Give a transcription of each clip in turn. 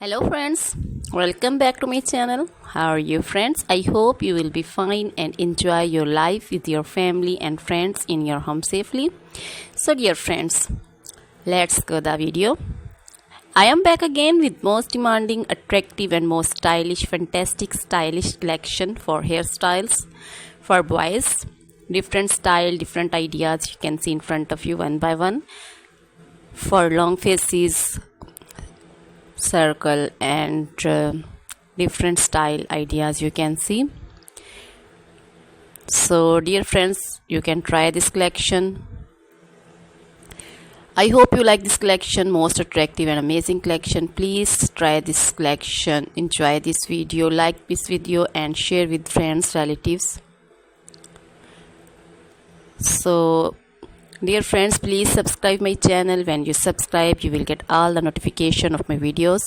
Hello friends, welcome back to my channel. How are you friends? I hope you will be fine and enjoy your life with your family and friends in your home safely. So dear friends, let's go the video. I am back again with most demanding, attractive and most stylish, fantastic stylish collection for hairstyles for boys. Different style, different ideas you can see in front of you one by one. For long faces, circle and different style ideas you can see. So dear friends, you can try this collection. I hope you like this collection, most attractive and amazing collection. Please try this collection, enjoy this video, like this video and share with friends, relatives. So dear friends, please subscribe my channel. When you subscribe, you will get all the notification of my videos.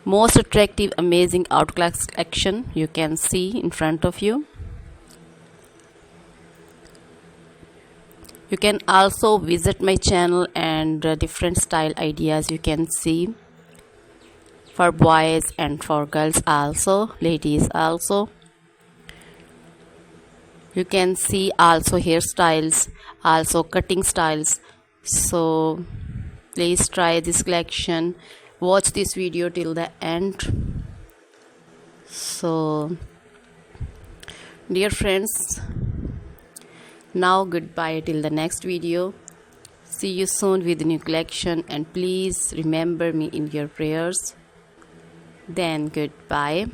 Most attractive, amazing outclass collection you can see in front of you. You can also visit my channel and different style ideas you can see for boys and for girls also, ladies also. You can see also hairstyles, also cutting styles. So please try this collection. Watch this video till the end. So dear friends, now goodbye till the next video. See you soon with a new collection and please remember me in your prayers. Then goodbye.